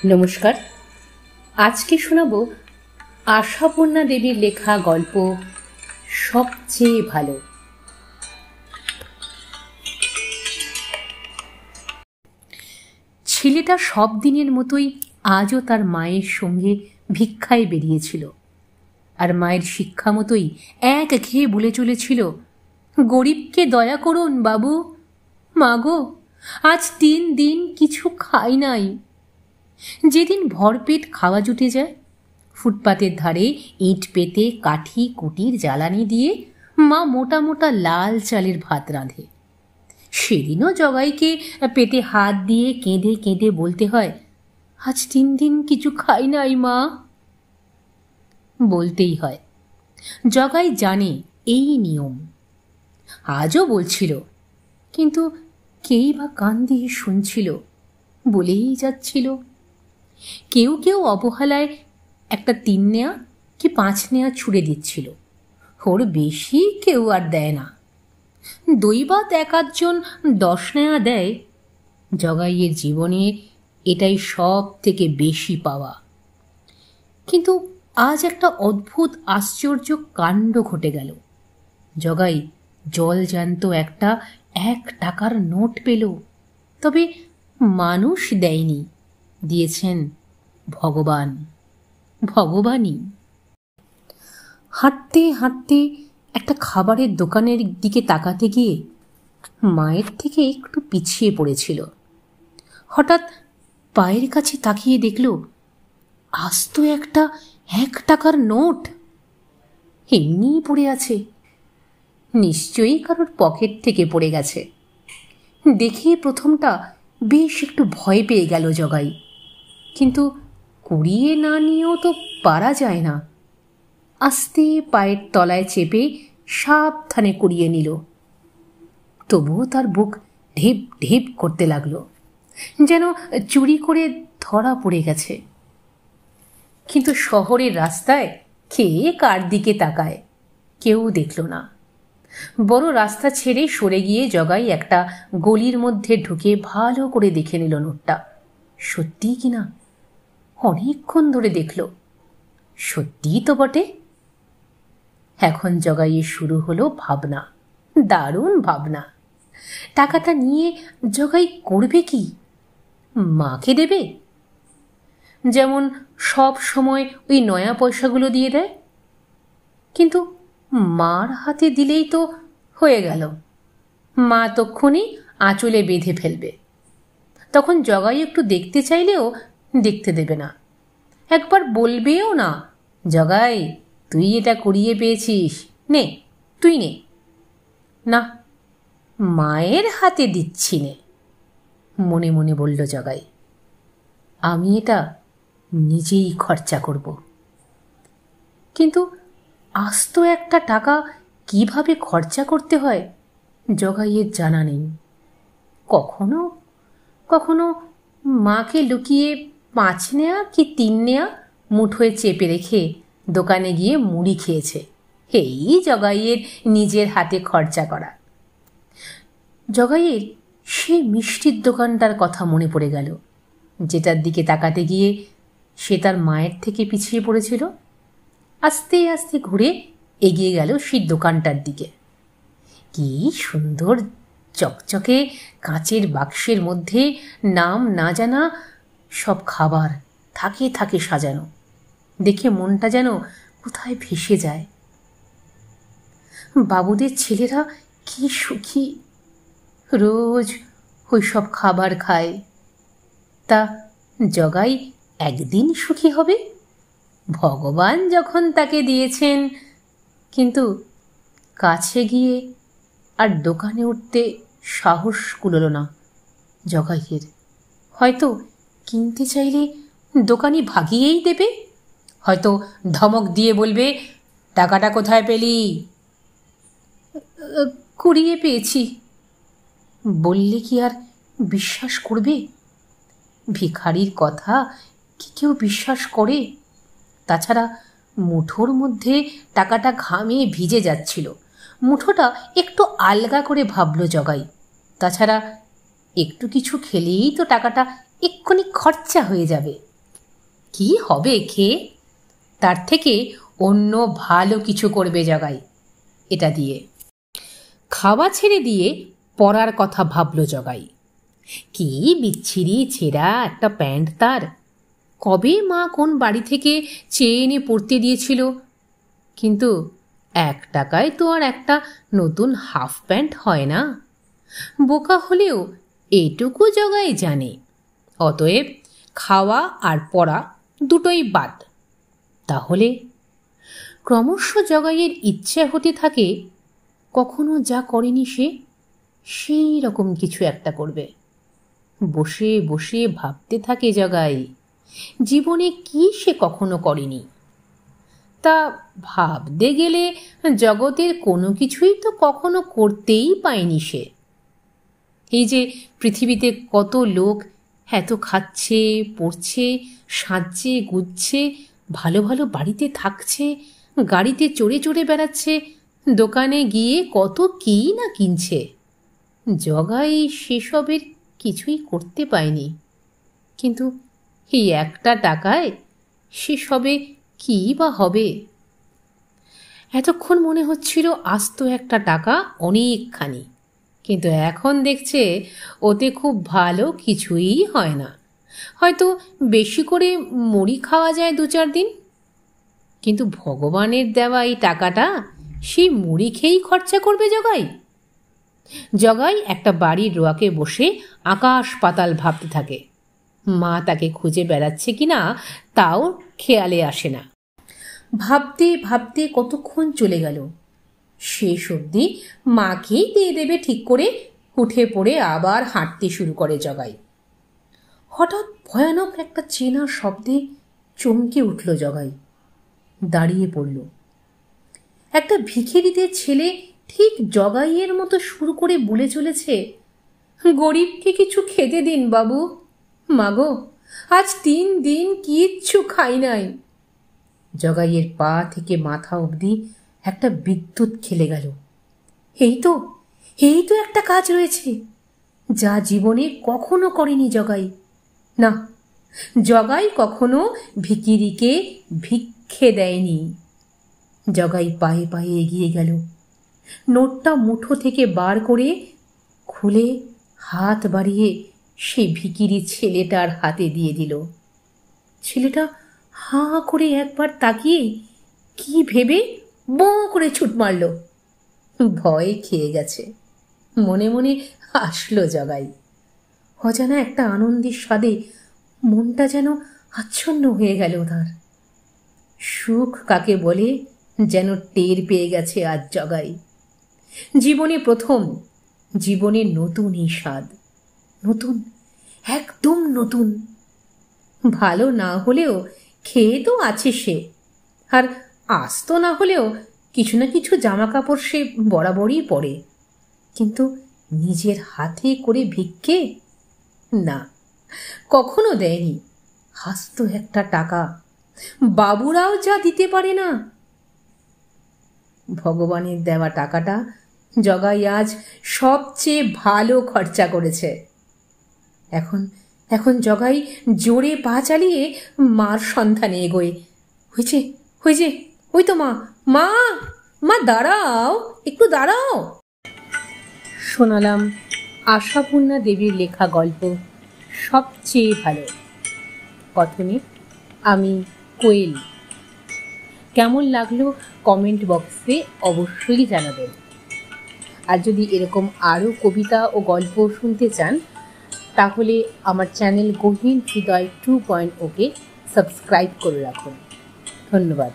নমস্কার। আজকে শোনাব আশাপূর্ণা দেবীর লেখা গল্প সবচেয়ে ভালো। ছেলেটা সব দিনের মতোই আজও তার মায়ের সঙ্গে ভিক্ষায় বেরিয়েছিল, আর মায়ের শিক্ষা মতোই এক ঘেয়ে বলে চলেছিল, গরিবকে দয়া করুন বাবু, মাগো আজ 3 দিন কিছু খাই নাই। যেদিন ভরপেট খাওয়া জুটে যায়, ফুটপাতের ধারে ইট পেতে কাঠি কুটির জ্বালানি দিয়ে মা মোটা মোটা লাল চালের ভাত রাঁধে। সেদিনও জগাইকে পেটে হাত দিয়ে কেঁদে কেঁদে বলতে হয়, আজ 3 দিন কিছু খাই নাই মা। বলতেই হয়, জগাই জানে এই নিয়ম। আজও বলছিল, কিন্তু কেই বা কান দিয়ে শুনছিল, বলেই যাচ্ছিল। কেউ কেউ অবহেলায় একটা 3 নেয়া কি 5 নেয়া ছুড়ে দিচ্ছিল, ওর বেশি কেউ আর দেয় না। দৈবাত 1-8জন 10 নেয়া দেয়। জগাইয়ের জীবনে এটাই সব থেকে বেশি পাওয়া। কিন্তু আজ একটা অদ্ভুত আশ্চর্য কাণ্ড ঘটে গেল। জগাই জল জ্যান্ত একটা 1 টাকার নোট পেল, তবে মানুষ দেয়নি, দিয়েছেন ভগবান। ভগবানই। হাঁটতে হাঁটতে একটা খাবারের দোকানের দিকে তাকাতে গিয়ে মায়ের থেকে একটু পিছিয়ে পড়েছিল। হঠাৎ পায়ের কাছে তাকিয়ে দেখল আস্ত একটা 1 টাকার নোট এমনিই পড়ে আছে। নিশ্চয়ই কারোর পকেট থেকে পড়ে গেছে। দেখে প্রথমটা বেশ একটু ভয় পেয়ে গেল জগাই, কিন্তু কুড়িয়ে না নিয়েও তো পারা যায় না। আস্তে পায়ের তলায় চেপে সাবধানে কুড়িয়ে নিল। তবুও তার বুক ঢেপ ঢেপ করতে লাগলো, যেন চুরি করে ধরা পড়ে গেছে। কিন্তু শহরের রাস্তায় কে কার দিকে তাকায়, কেউ দেখল না। বড় রাস্তা ছেড়ে সরে গিয়ে জগাই একটা গলির মধ্যে ঢুকে ভালো করে দেখে নিল নোটটা সত্যি কিনা। অনেকক্ষণ ধরে দেখল, সত্যিই তো বটে। এখন জগাইয়ের শুরু হলো ভাবনা, দারুণ ভাবনা। টাকাটা নিয়ে জগাই করবে কি? মাকে দেবে, যেমন সব সময় ওই নয়া পয়সাগুলো দিয়ে দেয়। কিন্তু মার হাতে দিলেই তো হয়ে গেল, মা তক্ষুনি আঁচলে বেঁধে ফেলবে। তখন জগাই একটু দেখতে চাইলেও দেখতে দেবে না, একবার বলবেও না, জগাই তুই এটা কুড়িয়ে পেয়েছিস, নে তুই নে। না, মায়ের হাতে দিচ্ছি নে। মনে মনে বলল জগাই, আমি এটা নিজেই খরচা করব। কিন্তু আস্ত একটা টাকা কিভাবে খরচা করতে হয় জগাইয়ের জানা নেই। কখনো কখনো মাকে লুকিয়ে 5 নেয়া কি 3 নেয়া মুঠোয় চেপে রেখে দোকানে গিয়ে মুড়ি খেয়েছে। এই জগাইয়ের নিজের হাতে খরচা করা। জগাইয়ের সে মিষ্টির দোকানটার কথা মনে পড়ে গেল, যেটার দিকে তাকাতে গিয়ে সে তার মায়ের থেকে পিছিয়ে পড়েছিল। আস্তে আস্তে ঘুরে এগিয়ে গেল সেই দোকানটার দিকে। কি সুন্দর চকচকে কাঁচের বাক্সের মধ্যে নাম না জানা সব খাবার থাকে থাকে সাজানো। দেখে মনটা যেন কোথায় ভেসে যায়। বাবুদের ছেলেরা কি সুখী, রোজ ওই সব খাবার খায়। তা জগাই একদিন সুখী হবে? ভগবান যখন তাকে দিয়েছেন। কিন্তু কাছে গিয়ে আর দোকানে উঠতে সাহস কুলল না জগাইয়ের। হয়তো কিনতে চাইলে দোকানি ভাগিয়েই দেবে, হয়তো ধমক দিয়ে বলবে, টাকাটা কোথায় পেলি? কুড়িয়ে পেয়েছি বললে কি আর বিশ্বাস করবে? ভিখারির কথা কি কেউ বিশ্বাস করে? তাছাড়া মুঠোর মধ্যে টাকাটা ঘামে ভিজে যাচ্ছিল। মুঠোটা একটু আলগা করে ভাবল জগাই। তাছাড়া একটু কিছু খেলেই তো টাকাটা এক্ষুনি খরচা হয়ে যাবে। কি হবে খেয়ে? তার থেকে অন্য ভালো কিছু করবে জগাই এটা দিয়ে। খাওয়া ছেড়ে দিয়ে পরার কথা ভাবল জগাই। কি বিচ্ছিরি ছেঁড়া একটা প্যান্ট তার! কবে মা কোন বাড়ি থেকে চেয়ে এনে পরতে দিয়েছিল। কিন্তু 1 টাকায় তো আর একটা নতুন হাফ প্যান্ট হয় না। বোকা হলেও এটুকু জগাই জানে। অতএব খাওয়া আর পরা দুটোই বাদ। তাহলে ক্রমশ জগাইয়ের ইচ্ছে হতে থাকে কখনো যা করেনি সে, সেই রকম কিছু একটা করবে। বসে বসে ভাবতে থাকে জগাই জীবনে কি সে কখনো করেনি। তা ভাবতে গেলে জগতের কোনো কিছুই তো কখনো করতেই পায়নি সে। এই যে পৃথিবীতে কত লোক এত খাচ্ছে, পড়ছে, সাজছে, গুজছে, ভালো ভালো বাড়িতে থাকছে, গাড়িতে চড়ে চড়ে বেড়াচ্ছে, দোকানে গিয়ে কত কী না কিনছে, জগাই সেসবের কিছুই করতে পায়নি। কিন্তু এই 1 টাকায় সেসবে কী বা হবে? এতক্ষণ মনে হচ্ছিল আস্ত 1 টাকা অনেকখানি, কিন্তু এখন দেখছে ওতে খুব ভালো কিছুই হয় না। হয়তো বেশি করে মুড়ি খাওয়া যায় 2-4 দিন, কিন্তু ভগবানের দেওয়া এই টাকাটা সেই মুড়ি খেয়েই খরচা করবে জগাই। জগাই একটা বাড়ির রোয়াকে বসে আকাশ পাতাল ভাবতে থাকে। মা তাকে খুঁজে বেড়াচ্ছে কিনা তাও খেয়ালে আসে না। ভাবতে ভাবতে কতক্ষণ চলে গেল। শেষ অবধি মাকেই দিয়ে দেবে ঠিক করে উঠে পড়ে আবার হাঁটতে শুরু করে জগাই। হঠাৎ ভয়ানক একটা চেনা শব্দে চমকে উঠল জগাই। দাঁড়িয়ে পড়ল। একটা ভিখিরিদের ছেলে ঠিক জগাইয়ের মতো শুরু করে বলে চলেছে, গরিবকে কিছু খেতে দিন বাবু। মাগো, আজ 3 দিন কিচ্ছু খাই নাই। জগাইয়ের পা থেকে মাথা অবধি একটা বিদ্যুৎ খেলে গেল। এই তো একটা কাজ রয়েছে যা জীবনে কখনো করেনি জগাই। না, জগাই কখনো ভিখিরিকে ভিক্ষে দেয়নি। জগাই পায়ে পায়ে এগিয়ে গেল। নোটটা মুঠো থেকে বার করে খুলে হাত বাড়িয়ে সেই ভিখিরি ছেলেটার হাতে দিয়ে দিল। ছেলেটা হাঁ করে একবার তাকিয়ে কি ভেবে বঁ করে ছুট মারল। ভয় খেয়ে গেছে। মনে মনে হাসল জগাই। অজানা একটা আনন্দের স্বাদে মনটা যেন আচ্ছন্ন হয়ে গেল তার। সুখ কাকে বলে যেন টের পেয়ে গেছে আজ জগাই। জীবনে প্রথম, জীবনে নতুন এই স্বাদ। নতুন, একদম নতুন। ভালো না হলেও খেয়ে তো আছে সে, আর আস্ত না হলেও কিছু না কিছু জামা কাপড় সে বরাবরই পরে। কিন্তু নিজের হাতে করে ভিক্ষে না, কখনো দেয়নি। হাস্ত 1 টাকা, বাবুরাও যা দিতে পারে না। ভগবানের দেওয়া টাকাটা জগাই আজ সবচেয়ে ভালো খরচা করেছে। এখন জগাই জোরে পা চালিয়ে মার সন্ধানে এগোয়। হয়েছে, ওই তো মা, মা, মা দাঁড়াও, একটু দাঁড়াও। শোনালাম আশাপূর্ণা দেবীর লেখা গল্প সবচেয়ে ভালো। কথনে আমি কোয়েল। কেমন লাগলো কমেন্ট বক্সে অবশ্যই জানাবেন। আর যদি এরকম আরও কবিতা ও গল্প শুনতে চান তাহলে আমার চ্যানেল গহীন হৃদয় 2.0 কে সাবস্ক্রাইব করে রাখুন। ধন্যবাদ।